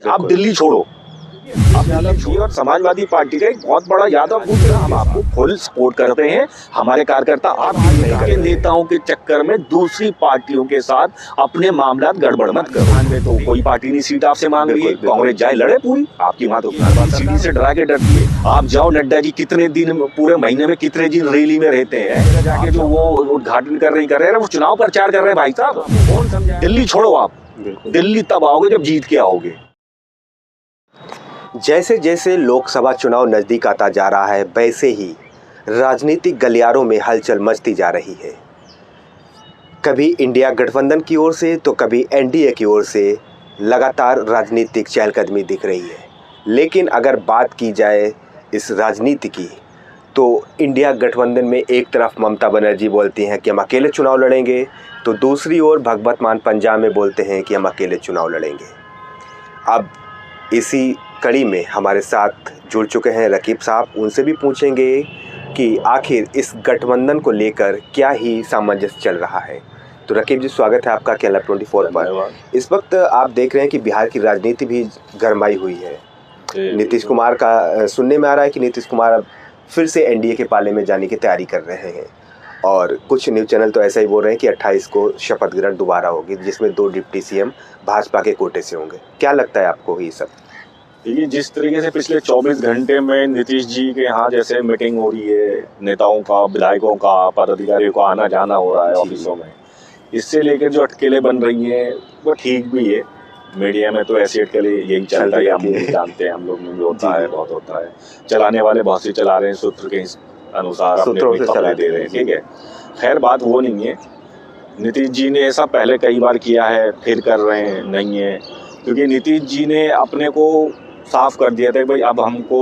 आप दिल्ली छोड़ो, आप दिल्ली छोड़ो। और समाजवादी पार्टी का एक बहुत बड़ा यादव गुट है, हम आपको फुल सपोर्ट करते हैं, हमारे कार्यकर्ता आपके नेताओं के चक्कर में दूसरी पार्टियों के साथ अपने मामला गड़बड़ मत करो। तो कोई पार्टी नहीं सीट आपसे मांग रही है, कांग्रेस जाए लड़े पूरी, आपकी बात सीढ़ी से डरा के डरती है। आप जाओ, नड्डा जी कितने दिन पूरे महीने में कितने दिन रैली में रहते हैं, जाके जो वो उद्घाटन कर रहे हैं, वो चुनाव प्रचार कर रहे हैं। भाई साहब कौन समझा? दिल्ली छोड़ो, आप दिल्ली तब आओगे जब जीत के आओगे। जैसे जैसे लोकसभा चुनाव नज़दीक आता जा रहा है, वैसे ही राजनीतिक गलियारों में हलचल मचती जा रही है। कभी इंडिया गठबंधन की ओर से तो कभी एनडीए की ओर से लगातार राजनीतिक चहलकदमी दिख रही है। लेकिन अगर बात की जाए इस राजनीति की, तो इंडिया गठबंधन में एक तरफ ममता बनर्जी बोलती हैं कि हम अकेले चुनाव लड़ेंगे, तो दूसरी ओर भगवत मान पंजाब में बोलते हैं कि हम अकेले चुनाव लड़ेंगे। अब इसी कड़ी में हमारे साथ जुड़ चुके हैं रकीब साहब, उनसे भी पूछेंगे कि आखिर इस गठबंधन को लेकर क्या ही सामंजस्य चल रहा है। तो रकीब जी, स्वागत है आपका केला 24 पर। इस वक्त आप देख रहे हैं कि बिहार की राजनीति भी गरमाई हुई है। नीतीश कुमार का सुनने में आ रहा है कि नीतीश कुमार अब फिर से एनडीए के पाले में जाने की तैयारी कर रहे हैं, और कुछ न्यूज़ चैनल तो ऐसा ही बोल रहे हैं कि 28 को शपथ ग्रहण दोबारा होगी, जिसमें 2 डिप्टी सीएम भाजपा के कोटे से होंगे। क्या लगता है आपको ये सब? ये जिस तरीके से पिछले 24 घंटे में नीतीश जी के यहाँ जैसे मीटिंग हो रही है, नेताओं का, विधायकों का, पदाधिकारियों का आना जाना हो रहा है ऑफिसों में, इससे लेकर जो अटकेले बन रही हैं वो ठीक भी है। मीडिया में तो ऐसे अटकेले यही चलता है, हम नहीं जानते हैं, हम लोग में भी होता है, बहुत होता है। चलाने वाले बहुत से चला रहे हैं, सूत्र के अनुसार अपने खबरें दे रहे हैं, ठीक है। खैर बात वो नहीं है। नीतीश जी ने ऐसा पहले कई बार किया है, फिर कर रहे हैं, नहीं है, क्योंकि नीतीश जी ने अपने को साफ कर दिया था कि भाई अब हमको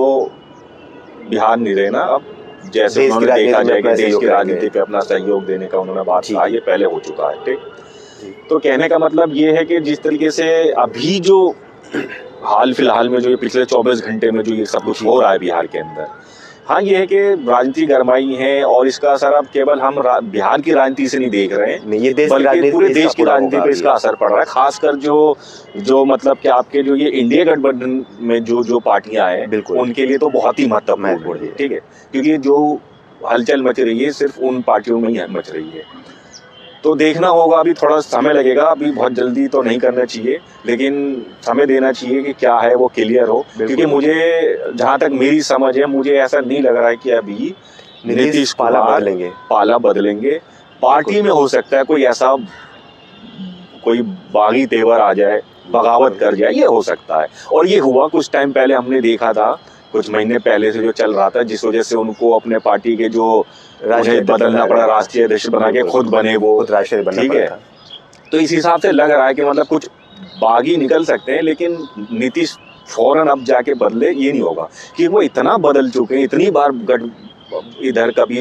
बिहार नहीं रहना। अब जैसे उन्होंने देखा जाए कि देश की राजनीति पे अपना सहयोग देने का उन्होंने बात कहा, ये पहले हो चुका है, ठीक। तो कहने का मतलब ये है कि जिस तरीके से अभी जो हाल फिलहाल में जो ये पिछले 24 घंटे में जो ये सब कुछ हो रहा है बिहार के अंदर, हाँ ये है कि राजनीति गरमाई है, और इसका असर अब केवल हम बिहार की राजनीति से नहीं देख रहे हैं, ये देश बल्कि पूरे देश की राजनीति पे इसका असर पड़ रहा है। खासकर जो मतलब कि आपके जो ये इंडिया गठबंधन में जो पार्टियां हैं, उनके लिए तो बहुत ही महत्वपूर्ण है, ठीक है, क्योंकि जो हलचल मच रही है सिर्फ उन पार्टियों में ही मच रही है। तो देखना होगा, अभी थोड़ा समय लगेगा, अभी बहुत जल्दी तो नहीं करना चाहिए, लेकिन समय देना चाहिए कि क्या है वो क्लियर हो। क्योंकि मुझे जहाँ तक मेरी समझ है, मुझे ऐसा नहीं लग रहा है कि अभी नीतीश पाला बदलेंगे। पार्टी में हो सकता है कोई ऐसा कोई बागी तेवर आ जाए, बगावत कर जाए, ये हो सकता है। और ये हुआ कुछ टाइम पहले, हमने देखा था कुछ महीने पहले से जो चल रहा था, जिस वजह से उनको अपने पार्टी के जो बदलना पड़ा, राष्ट्रीय अध्यक्ष बना के खुद बने वो, ठीक है। तो इस हिसाब से लग रहा है कि मतलब कुछ बागी निकल सकते हैं, लेकिन नीतीश फौरन अब जाके बदले ये नहीं होगा, कि वो इतना बदल चुके हैं, इतनी बार इधर कभी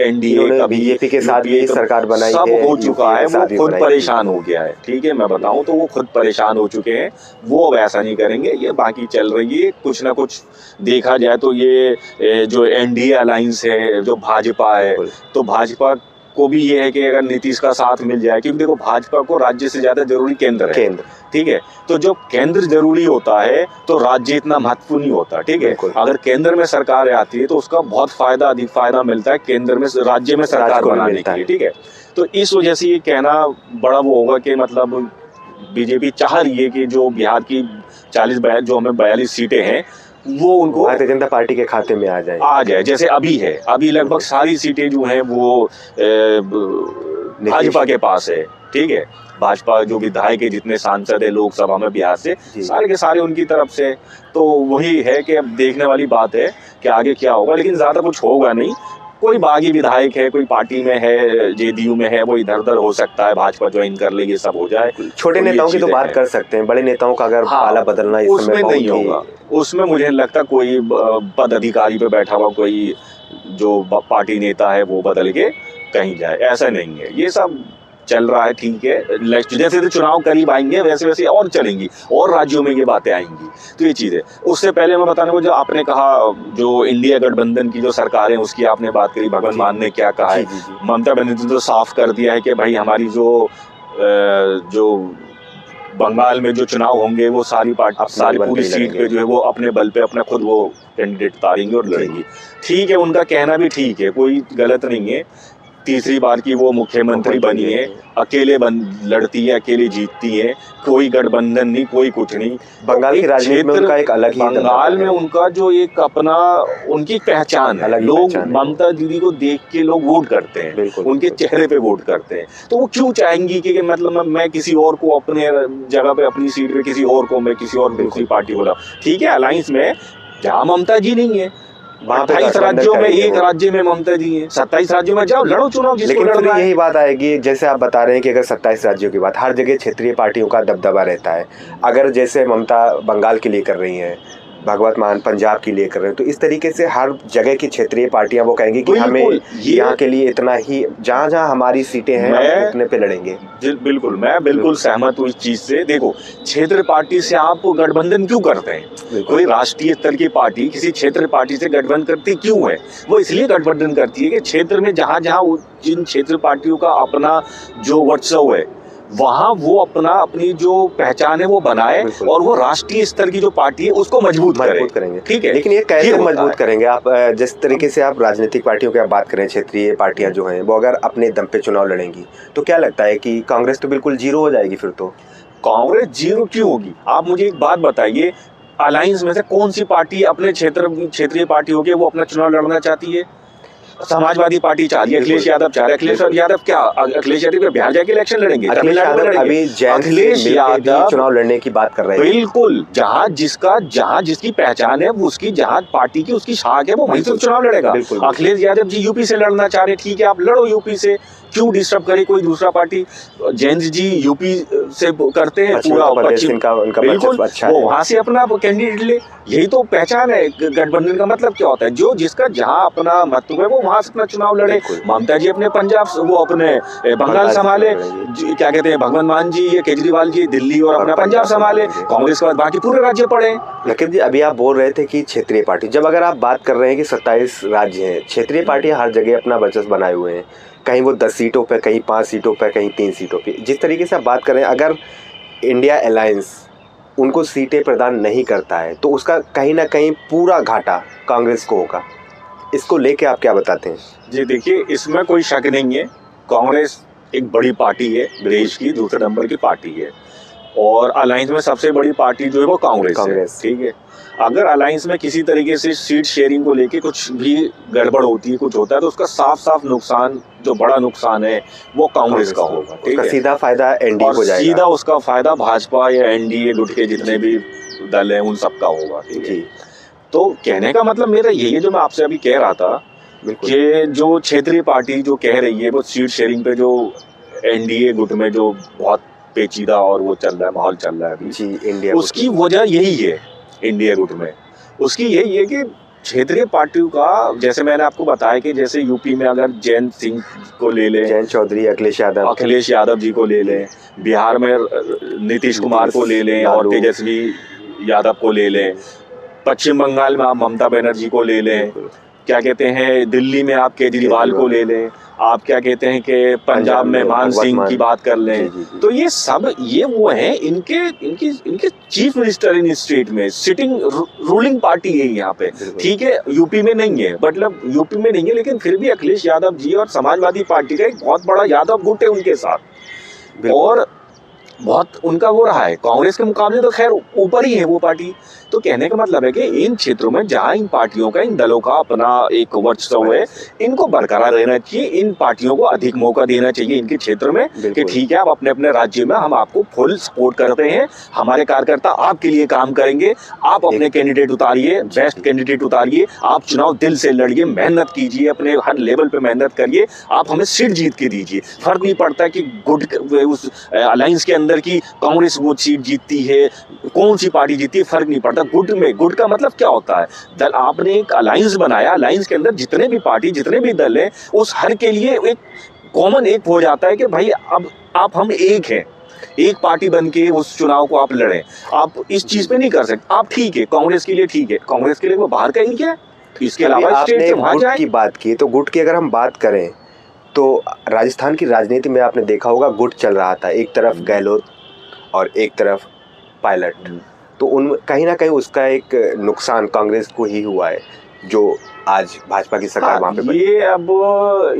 एनडीए, कभी बीजेपी के साथ भी सरकार बनाई, सब हो चुका है, वो खुद परेशान हो गया है, ठीक है। मैं बताऊं तो वो खुद परेशान हो चुके हैं, वो अब ऐसा नहीं करेंगे। ये बाकी चल रही है कुछ ना कुछ, देखा जाए तो ये जो एनडीए अलायंस है, जो भाजपा है, तो भाजपा को भी ये है कि अगर नीतीश का साथ मिल जाए, क्योंकि देखो भाजपा को राज्य से ज्यादा जरूरी केंद्र है, ठीक है। तो जो केंद्र जरूरी होता है तो राज्य इतना महत्वपूर्ण नहीं होता, ठीक है। अगर केंद्र में सरकार आती है तो उसका बहुत फायदा, अधिक फायदा मिलता है केंद्र में, राज्य में सरकार बनाने के लिए, ठीक है। तो इस वजह से ये कहना बड़ा वो होगा कि मतलब बीजेपी चाह रही है कि जो बिहार की 40 जो हमें 42 सीटें हैं वो उनको भारतीय जनता पार्टी के खाते में आ जाए, जैसे अभी है। अभी लगभग सारी सीटें जो हैं वो भाजपा के पास है, ठीक है। भाजपा जो विधायक है, जितने सांसद है लोकसभा में बिहार से, सारे के सारे उनकी तरफ से। तो वही है कि अब देखने वाली बात है कि आगे क्या होगा, लेकिन ज्यादा कुछ होगा नहीं। कोई बागी विधायक है, कोई पार्टी में है, जेडीयू में है, वो इधर उधर हो सकता है, भाजपा ज्वाइन कर ले, ये सब हो जाए। छोटे नेताओं की तो बात कर सकते हैं, बड़े नेताओं का अगर पाला बदलना इस उसमें नहीं होगा। उसमें मुझे लगता कोई पद अधिकारी पे बैठा हुआ कोई जो पार्टी नेता है वो बदल के कहीं जाए, ऐसा नहीं है। ये सब चल रहा है, ठीक है। जैसे जैसे चुनाव करीब आएंगे वैसे वैसे और चलेंगी, और राज्यों में ये बातें आएंगी, तो ये चीज़ है। उससे पहले मैं बताने को, जो आपने कहा जो इंडिया गठबंधन की जो सरकार है उसकी आपने बात करी, भगवंत मान ने क्या कहा है, ममता बनर्जी ने तो साफ कर दिया है कि भाई हमारी जो बंगाल में जो चुनाव होंगे वो सारी पूरी सीट पे जो है वो अपने बल पे अपना खुद वो कैंडिडेट उतारेंगे और लड़ेंगे। ठीक है, उनका कहना भी ठीक है, कोई गलत नहीं है। तीसरी बार की वो मुख्यमंत्री बनी है, अकेले लड़ती है, अकेले जीतती है, कोई गठबंधन नहीं, कोई कुछ नहीं। बंगाल की राजनीति में उनका एक अलग ही बंगाल में उनका जो एक अपना उनकी पहचान है, लोग ममता दीदी को देख के लोग वोट करते हैं, उनके चेहरे पे वोट करते हैं। तो वो क्यों चाहेंगी कि मतलब मैं किसी और को अपने जगह पे अपनी सीट पे किसी और को मैं किसी और दूसरी पार्टी बोला। ठीक है, अलायंस में जहाँ ममता जी नहीं है, 28 राज्यों में एक राज्य में ममता जी है, 27 राज्यों में जाओ लड़ो चुनाव जिसको लड़ना है। लेकिन यही बात आएगी, जैसे आप बता रहे हैं कि अगर 27 राज्यों की बात, हर जगह क्षेत्रीय पार्टियों का दबदबा रहता है। अगर जैसे ममता बंगाल के लिए कर रही हैं, भगवत मान पंजाब के लिए कर रहे हैं, तो इस तरीके से हर जगह की क्षेत्रीय पार्टियां वो कहेंगी कि हमें यहाँ के लिए इतना ही, जहाँ जहाँ हमारी सीटें हैं हम उतने पे लड़ेंगे। बिल्कुल, मैं बिल्कुल सहमत हूँ इस चीज से। देखो, क्षेत्र पार्टी से आप गठबंधन क्यों करते हैं? कोई राष्ट्रीय स्तर की पार्टी किसी क्षेत्र पार्टी से गठबंधन करती क्यों है? वो इसलिए गठबंधन करती है कि क्षेत्र में जहाँ जहाँ जिन क्षेत्र पार्टियों का अपना जो वर्चस्व है, वहाँ वो अपनी जो पहचान है वो बनाए और वो राष्ट्रीय स्तर की जो पार्टी है उसको मजबूत करेंगे। ठीक है, लेकिन ये कैसे मजबूत करेंगे आप? जिस तरीके से आप राजनीतिक पार्टियों की आप बात करें, क्षेत्रीय पार्टियां जो हैं वो अगर अपने दम पे चुनाव लड़ेंगी तो क्या लगता है कि कांग्रेस तो बिल्कुल जीरो हो जाएगी? फिर तो कांग्रेस जीरो क्यों होगी? आप मुझे एक बात बताइए, अलायंस में से कौन सी पार्टी अपने क्षेत्रीय पार्टी होगी वो अपना चुनाव लड़ना चाहती है? समाजवादी पार्टी चाह रही है, अखिलेश यादव चाह रहे हैं। अखिलेश यादव क्या अखिलेश यादव बिहार जाके इलेक्शन लड़ेंगे? अखिलेश यादव चुनाव लड़ने की बात कर रहे हैं। बिल्कुल, जहाँ जिसकी पहचान है, उसकी जहाँ पार्टी की उसकी शाख है, वो वहीं से चुनाव लड़ेगा। अखिलेश यादव जी यूपी से लड़ना चाह रहे हैं, ठीक है, आप लड़ो यूपी से, क्यों डिस्टर्ब करे कोई दूसरा पार्टी? जैन जी यूपी से करते हैं, पूरा पश्चिम का बिल्कुल, वो वहां से अपना कैंडिडेट ले। यही तो पहचान है गठबंधन का। मतलब क्या होता है? जो जिसका जहाँ अपना महत्व है वो वहां से अपना चुनाव लड़े। ममता जी अपने पंजाब, वो अपने बंगाल संभाले, क्या कहते हैं, भगवंत मान जी, ये केजरीवाल जी दिल्ली और अपना पंजाब संभाले, कांग्रेस के बाद बाकी पूरे राज्य पड़े। लेकिन जी अभी आप बोल रहे थे कि क्षेत्रीय पार्टी, जब अगर आप बात कर रहे हैं कि 27 राज्य हैं, क्षेत्रीय पार्टियां हर जगह अपना वर्चस्व बनाए हुए हैं, कहीं वो 10 सीटों पर, कहीं 5 सीटों पर, कहीं 3 सीटों पर। जिस तरीके से आप बात करें, अगर इंडिया अलायंस उनको सीटें प्रदान नहीं करता है तो उसका कहीं ना कहीं पूरा घाटा कांग्रेस को होगा। इसको लेके आप क्या बताते हैं? जी देखिए, इसमें कोई शक नहीं है, कांग्रेस एक बड़ी पार्टी है, देश की दूसरे नंबर की पार्टी है, और अलायंस में सबसे बड़ी पार्टी जो है वो कांग्रेस है। ठीक है, अगर अलायंस में किसी तरीके से सीट शेयरिंग को लेके कुछ भी गड़बड़ होती है, कुछ होता है, तो उसका साफ साफ नुकसान, जो बड़ा नुकसान है, वो कांग्रेस का होगा। उसका सीधा फायदा एनडीए को जाएगा, सीधा उसका फायदा भाजपा या एनडीए गुट के जितने भी दल हैं उन सबका होगा। ठीक है, तो कहने का मतलब मेरा यही है, जो मैं आपसे अभी कह रहा था कि जो क्षेत्रीय पार्टी जो कह रही है वो सीट शेयरिंग पे, जो एनडीए गुट में जो बहुत पेचीदा और वो चल रहा है, माहौल चल रहा है अभी जी इंडिया, उसकी वजह यही है, इंडिया गुट में उसकी यही है कि क्षेत्रीय पार्टियों का, जैसे मैंने आपको बताया कि जैसे यूपी में अगर जैन सिंह को ले लें, जयंत चौधरी, अखिलेश यादव जी को ले लें, बिहार में नीतीश कुमार को ले लें और तेजस्वी यादव को ले लें, पश्चिम बंगाल में आप ममता बनर्जी को ले लें, क्या कहते हैं, दिल्ली में आप केजरीवाल को ले लें, आप क्या कहते हैं कि पंजाब में मान सिंह की बात कर लें, तो ये सब ये वो हैं, इनके चीफ मिनिस्टर इन स्टेट में सिटिंग रूलिंग पार्टी है यहाँ पे। ठीक है, यूपी में नहीं है, मतलब यूपी में नहीं है, लेकिन फिर भी अखिलेश यादव जी और समाजवादी पार्टी का एक बहुत बड़ा यादव गुट है उनके साथ, और बहुत उनका वो रहा है। कांग्रेस के मुकाबले तो खैर ऊपर ही है वो पार्टी। तो कहने का मतलब है कि इन क्षेत्रों में जहां इन पार्टियों का, इन दलों का अपना एक वर्चस्व है, इनको बरकरार रहना चाहिए, इन पार्टियों को अधिक मौका देना चाहिए इनके क्षेत्र में कि ठीक है, आप अपने अपने राज्य में, हम आपको फुल सपोर्ट करते हैं, हमारे कार्यकर्ता आपके लिए काम करेंगे, आप अपने कैंडिडेट उतारिए, बेस्ट कैंडिडेट उतारिए, आप चुनाव दिल से लड़िए, मेहनत कीजिए, अपने हर लेवल पे मेहनत करिए, आप हमें सीट जीत के दीजिए। फर्क नहीं पड़ता कि गुट उस अलायंस के अंदर की कांग्रेस वो सीट जीतती है, कौन सी पार्टी जीतती है, फर्क नहीं पड़ता। गुट का मतलब क्या होता है? दल, आपने एक अलायंस बनाया, अलायंस के अंदर जितने भी पार्टी, जितने भी दल हैं, उस हर के लिए एक कॉमन एक हो जाता है कि भाई अब आप हम एक हैं, एक पार्टी बन के उस चुनाव को आप लड़ें। आप इस चीज पे नहीं कर सकते। आप ठीक है, कांग्रेस के लिए ठीक है, कांग्रेस के लिए वो बाहर का एरिया है, इसके अलावा स्टेट से वहां जाए। की बात की तो गुट की अगर हम बात करें तो राजस्थान की राजनीति में आपने देखा होगा गुट चल रहा था, एक तरफ गहलोत और एक तरफ पायलट, तो उन कहीं ना कहीं उसका एक नुकसान कांग्रेस को ही हुआ है, जो आज भाजपा की सरकार वहां पे बनी।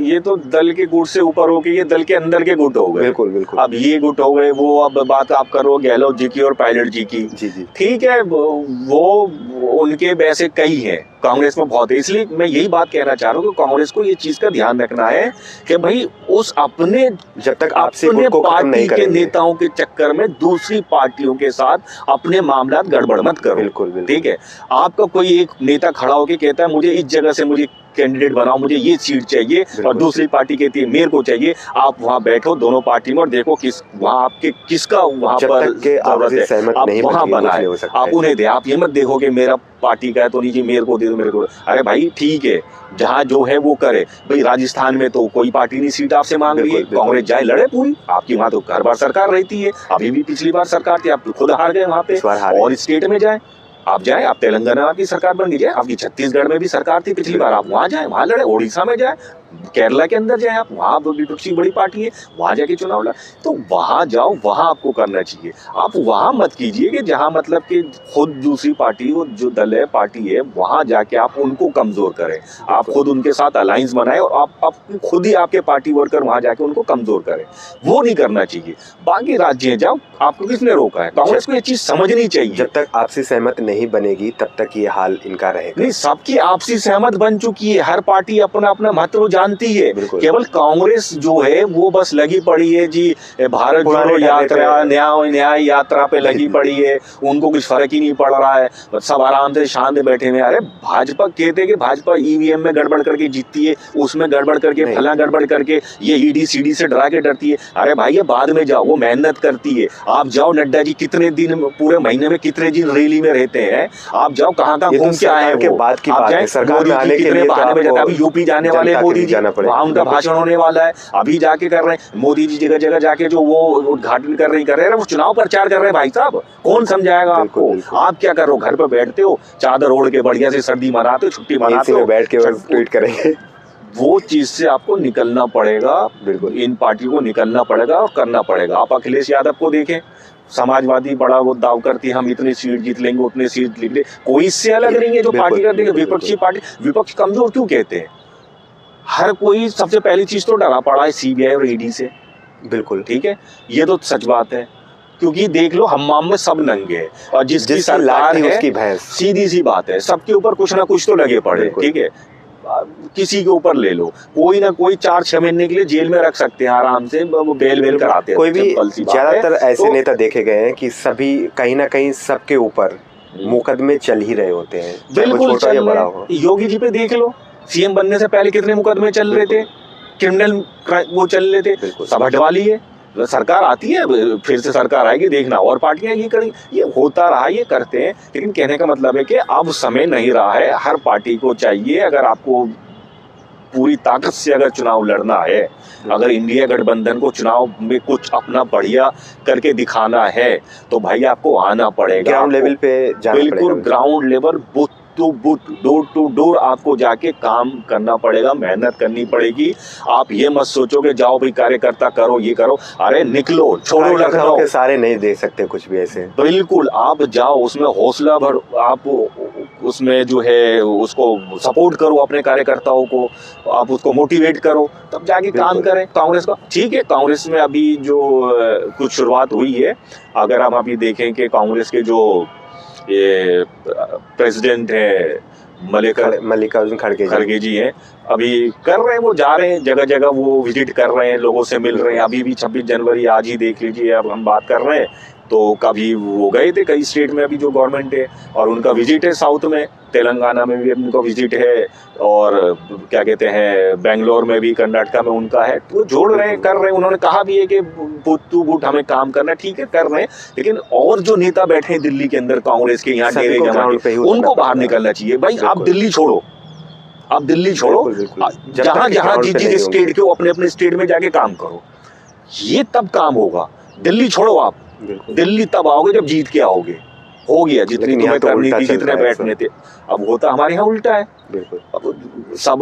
ये तो दल के गुट से ऊपर हो गई, ये दल के अंदर के गुट हो गए। बिल्कुल बिल्कुल। अब ये गुट हो गए, वो अब बात आप करो गहलोत जी की और पायलट जी की। जी जी ठीक है, वो उनके वैसे कई हैं, कांग्रेस में बहुत है। इसलिए मैं यही बात कहना चाह रहा हूँ कि कांग्रेस को ये चीज का ध्यान रखना है कि भाई उस अपने जब तक आपसे अपने को खत्म नहीं पार्टी के करेंगे, नेताओं के चक्कर में दूसरी पार्टियों के साथ अपने मामला गड़बड़ मत करो। बिल्कुल बिल्कुल। ठीक है, आपका कोई एक नेता खड़ा होकर कहता है मुझे इस जगह से मुझे कैंडिडेट बनाओ, मुझे ये सीट चाहिए, और दूसरी पार्टी कहती है मेरे को चाहिए। आप वहां बैठो दोनों पार्टी में और देखो किस वहां आपके किसका वहां पर जरूरत है, आप वहां बनाए, आप उन्हें दे। आप ये मत देखो कि मेरा पार्टी का है तो नहीं जी मेरे को दे दो, मेरे को। अरे भाई ठीक है, जहां जो है वो करे। भाई राजस्थान में तो कोई पार्टी नहीं सीट आपसे मांग रही है, कांग्रेस जाए लड़े पूरी, आपकी वहां तो हर बार सरकार रहती है, अभी भी पिछली बार सरकार थी, आप खुद हार गए वहां पे। और स्टेट में जाए, आप जाए, आप तेलंगाना की सरकार बन गई, आपकी छत्तीसगढ़ में भी सरकार थी पिछली बार, आप वहां जाए, वहां लड़े। ओडिशा में जाए, केरला के अंदर जाए, आप वहां विपक्षी बड़ी पार्टी है, वहां जाके चुनाव लड़। तो वहां जाओ, वहां आपको करना चाहिए। आप वहां मत कीजिए कि जहां मतलब कि खुद दूसरी पार्टी, वो जो दल है पार्टी है, वहां जाके आप उनको कमजोर करें, आप खुद उनके साथ अलायंस बनाए और आप खुद ही आपके पार्टी वर्कर वहां जाके उनको कमजोर करें। वो नहीं करना चाहिए। बाकी राज्य जाओ, आपको किसने रोका है? कांग्रेस को ये चीज समझनी चाहिए। जब तक आपसी सहमत नहीं बनेगी तब तक ये हाल इनका रहेगा। नहीं, सबकी आपसी सहमत बन चुकी है, हर पार्टी अपना अपना महत्व जानती है। केवल कांग्रेस जो है वो बस लगी पड़ी है जी भारत जोड़ो यात्रा, न्याय यात्रा पे लगी पड़ी है, उनको कुछ फर्क ही नहीं पड़ रहा है, सब आराम से शांत बैठे हुए। अरे भाजपा कहते हैं कि भाजपा ईवीएम में गड़बड़ करके जीतती है, उसमें गड़बड़ करके, फला गड़बड़ करके, ये ईडी सीडी से डरा के डरती है। अरे भाई ये बाद में जाओ, वो मेहनत करती है। आप जाओ, नड्डा जी कितने दिन पूरे महीने में कितने दिन रैली में रहते हैं, आप जाओ कहाँ कहाँ घूम के आए हैं। बात की बात है, सरकार में आने के लिए बहाने में जाता है। अभी यूपी जाने वाले मोदी जी, वहाँ उनका भाषण होने वाला है, अभी जाके कर रहे हैं मोदी जी, जगह जगह जाके जो वो उद्घाटन कर रहे हैं, वो चुनाव प्रचार कर रहे हैं। भाई साहब कौन समझाएगा आपको? आप क्या कर रहे हो? घर पे बैठते हो, चादर ओढ़ के बढ़िया से सर्दी मनाते हो, छुट्टी मनाते हो, बैठ के ट्वीट करेंगे। वो चीज से आपको निकलना पड़ेगा। बिल्कुल, इन पार्टी को निकलना पड़ेगा और करना पड़ेगा। आप अखिलेश यादव को देखें, समाजवादी बड़ा वो दाव करती है, हम इतनी सीट जीत लेंगे, उतनी सीट जीत लेंगे, कोई इससे अलग नहीं है जो पार्टी करती है। विपक्षी पार्टी, विपक्ष कमजोर क्यों कहते हैं? हर कोई सबसे पहली चीज तो डरा पड़ा है सीबीआई और ईडी से। बिल्कुल ठीक है, ये तो सच बात है, क्योंकि देख लो हम्माम में सब नंगे हैं, और जिसकी सरकार है उसकी भैंस। सीधी सी बात है, सबके ऊपर कुछ ना कुछ तो लगे पड़े। ठीक है, किसी के ऊपर ले लो, कोई ना कोई 4-6 महीने के लिए जेल में रख सकते हैं आराम से, वो बेल कराते हैं। कोई भी ज्यादातर ऐसे नेता देखे गए हैं कि सभी कहीं ना कहीं सबके ऊपर मुकदमे चल ही रहे होते हैं, बिल्कुल चल बड़ा हो। योगी जी पे देख लो, सीएम बनने से पहले कितने मुकदमे चल रहे थे, क्रिमिनल वो चल रहे थे, सब हटवा लिए। सरकार आती है, फिर से सरकार आएगी, देखना और पार्टियां ये करेंगी। ये होता रहा, ये करते हैं, लेकिन कहने का मतलब है कि अब समय नहीं रहा है। हर पार्टी को चाहिए, अगर आपको पूरी ताकत से अगर चुनाव लड़ना है, अगर इंडिया गठबंधन को चुनाव में कुछ अपना बढ़िया करके दिखाना है, तो भाई आपको आना पड़ेगा, ग्राउंड लेवल पे जाना पड़ेगा। बिल्कुल ground level, booth to booth, door to door आपको जाके काम करना पड़ेगा, मेहनत करनी पड़ेगी। आप ये मत सोचो कि जाओ भाई कार्यकर्ता करो, ये करो। अरे निकलो, छोड़ो लखनऊ के सारे नहीं दे सकते कुछ भी ऐसे। बिल्कुल आप जाओ, उसमें हौसला भर, आप उसमें जो है उसको सपोर्ट करो, अपने कार्यकर्ताओं को आप उसको मोटिवेट करो, तब जाके काम करें। कांग्रेस का ठीक है, कांग्रेस में अभी जो कुछ शुरुआत हुई है, अगर हम अभी देखें कि कांग्रेस के जो ये प्रेसिडेंट है मल्लिकार्जुन खड़गे जी हैं, अभी कर रहे हैं, वो जा रहे हैं जगह जगह, वो विजिट कर रहे हैं, लोगों से मिल रहे हैं। अभी भी 26 जनवरी आज ही देख लीजिए, अब हम बात कर रहे हैं, तो कभी वो गए थे कई स्टेट में अभी जो गवर्नमेंट है, और उनका विजिट है साउथ में, तेलंगाना में भी उनका विजिट है, और क्या कहते हैं बेंगलोर में भी, कर्नाटका में उनका है। तो जोड़ रहे हैं, कर रहे हैं। उन्होंने कहा भी है कि बूथ टू बूथ हमें काम करना है, ठीक है कर रहे हैं, लेकिन और जो नेता बैठे हैं दिल्ली के अंदर कांग्रेस के, यहाँ डेरे जमा के, उनको बाहर निकलना चाहिए। भाई आप दिल्ली छोड़ो, आप दिल्ली छोड़ो, जहां जहां जिस स्टेट के अपने अपने स्टेट में जाके काम करो, ये तब काम होगा। दिल्ली छोड़ो, आप दिल्ली तब आओगे जब जीत के आओगे। हो गया, जितनी लेकिन यहाँ तुम्हें तो करनी उल्टा थी, चल जितने रहा है बैठने थे। अब होता हमारे यहाँ उल्टा है, बिल्कुल। अब सब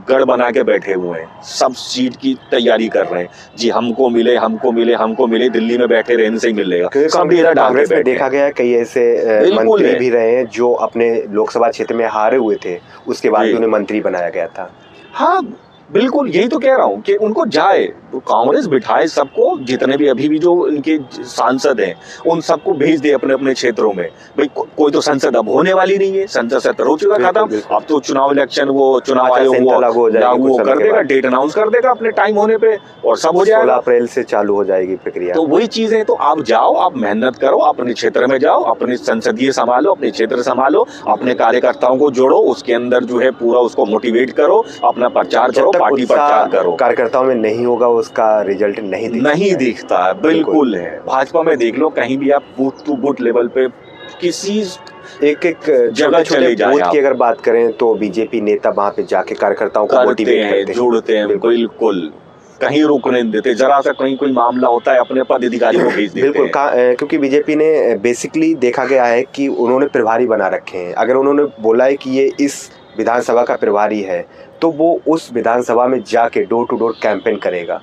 गढ़ बना के बैठे हुए हैं, सब सीट की तैयारी कर रहे हैं जी, हमको मिले हमको मिले हमको मिले, दिल्ली में बैठे रहने से ही मिलेगा। क्योंकि सब डेरा डाल के कांग्रेस में बैठे देखा हैं। गया है कई ऐसे बिल्कुल मंत्री है। भी रहे हैं जो अपने लोकसभा क्षेत्र में हारे हुए थे, उसके बाद जी। भी उन्हें मंत्री बनाया गया था। हाँ बिल्कुल, यही तो कह रहा हूँ कि उनको जाए तो कांग्रेस बिठाए सबको, जितने भी अभी भी जो इनके सांसद हैं उन सबको भेज दे अपने अपने क्षेत्रों में। भाई कोई तो संसद अब होने वाली नहीं है, संसद सत्र हो चुका बिल्कुल, खत्म, बिल्कुल। अब तो चुनाव इलेक्शन वो चुनाव आचार आयोग संहिता वो लागू हो जाएगी लागू कुछ समय कर के देगा, बाद। डेट अनाउंस कर देगा अपने टाइम होने पे और सब हो 16 जाएगा। अप्रैल से चालू हो जाएगी प्रक्रिया। तो वही चीजें, तो आप जाओ, आप मेहनत करो, अपने क्षेत्र में जाओ, अपने संसदीय संभालो, अपने क्षेत्र संभालो, अपने कार्यकर्ताओं को जोड़ो, उसके अंदर जो है पूरा उसको मोटिवेट करो, अपना प्रचार करो, पार्टी प्रचार करो। कार्यकर्ताओं में नहीं होगा उसका रिजल्ट नहीं दिखता है, बिल्कुल है। भाजपा में देख लो, कहीं भी आप बूथ टू बूथ लेवल पे किसी एक जगह चले जाए बूथ की अगर बात करें तो बीजेपी नेता वहां पे जाके कार्यकर्ताओं को करते मोटिवेट हैं, करते हैं, जोड़ते हैं, बिल्कुल कहीं रुकने नहीं देते, जरा सा कहीं कोई मामला होता है अपने पदाधिकारी को भेज देते बिल्कुल हैं। क्योंकि बीजेपी ने बेसिकली देखा गया है कि उन्होंने प्रभारी बना रखे हैं। अगर उन्होंने बोला है कि ये इस विधानसभा का प्रभारी है तो वो उस विधानसभा में जाके डोर टू डोर कैंपेन करेगा।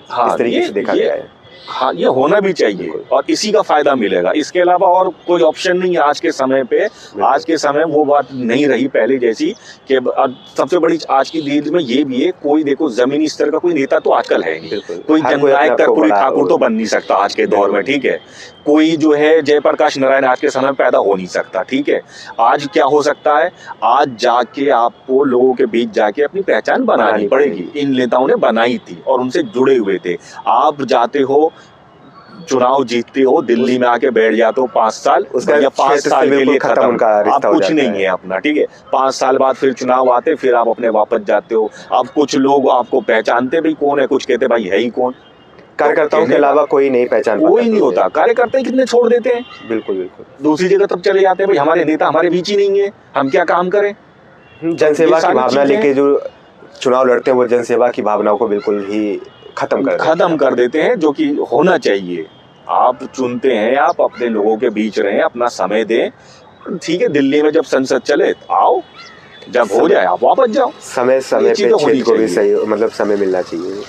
हाँ, इस तरीके से देखा गया है। हाँ, ये होना भी चाहिए और इसी का फायदा मिलेगा, इसके अलावा और कोई ऑप्शन नहीं है आज के समय पे। आज के समय वो बात नहीं रही पहले जैसी कि सबसे बड़ी आज की डेट में ये भी है, कोई देखो जमीनी स्तर का कोई नेता तो आजकल है नहीं, कोई जननायक कर्पूरी ठाकुर तो बन नहीं सकता आज के दौर में, ठीक है। कोई जो है जयप्रकाश नारायण आज के समय में पैदा हो नहीं सकता, ठीक है। आज क्या हो सकता है, आज जाके आपको लोगों के बीच जाके अपनी पहचान बनानी पड़ेगी। इन नेताओं ने बनाई थी और उनसे जुड़े हुए थे। आप जाते हो, चुनाव जीतते हो, दिल्ली में आके बैठ जाते हो 5 साल, उसका 5 साल के लिए खत्म, आप कुछ नहीं है अपना, ठीक है। 5 साल बाद फिर चुनाव आते, फिर आप अपने वापस जाते हो। अब कुछ लोग आपको पहचानते भी कौन है, कुछ कहते भाई है ही कौन। कार्यकर्ताओं के अलावा कोई नहीं पहचान, कोई नहीं होता। कार्यकर्ता ही कितने छोड़ देते हैं, बिल्कुल बिल्कुल दूसरी जगह तब चले जाते हैं, भाई हमारे नेता हमारे बीच ही नहीं है, हम क्या काम करें। जनसेवा की भावना लेके जो चुनाव लड़ते हैं वो जनसेवा की भावनाओं को बिल्कुल ही खत्म कर देते हैं, जो कि होना चाहिए। आप चुनते हैं, आप अपने लोगों के बीच रहें, अपना समय दें, ठीक है। दिल्ली में जब संसद चले तो आओ, जब हो जाए आप वापस जाओ। समय पे क्षेत्र को भी सही मतलब समय मिलना चाहिए,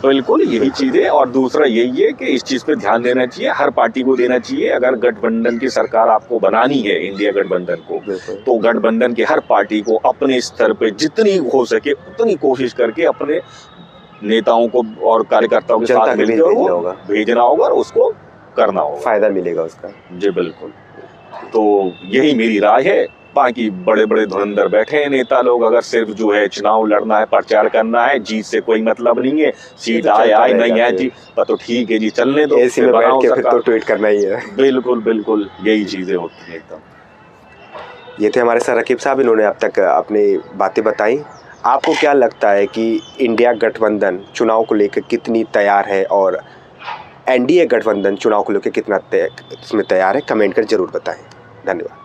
बिल्कुल यही चीज है। और दूसरा यही है कि इस चीज पे ध्यान देना चाहिए, हर पार्टी को देना चाहिए। अगर गठबंधन की सरकार आपको बनानी है, इंडिया गठबंधन को, तो गठबंधन की हर पार्टी को अपने स्तर पे जितनी हो सके उतनी कोशिश करके अपने नेताओं को और कार्यकर्ताओं के साथ मिलकर भेजना होगा और उसको करना होगा, फायदा मिलेगा उसका। जी बिल्कुल। तो यही मेरी राय है। बाकी बड़े बड़े धुरंधर बैठे हैं नेता लोग, अगर सिर्फ जो है चुनाव लड़ना है, प्रचार करना है, जीत से कोई मतलब नहीं है, सीट आए नहीं है जी, तो ठीक है जी, चलने दो, एसी में बैठ के फिर तो ट्वीट करना ही है। बिल्कुल बिल्कुल यही चीजें होती है एकदम। ये थे हमारे सर रकीब साहब, इन्होंने अब तक अपनी बातें बताई। आपको क्या लगता है कि इंडिया गठबंधन चुनाव को लेकर कितनी तैयार है और एनडीए गठबंधन चुनाव को लेकर कितना इसमें तैयार है? कमेंट कर जरूर बताएं। धन्यवाद।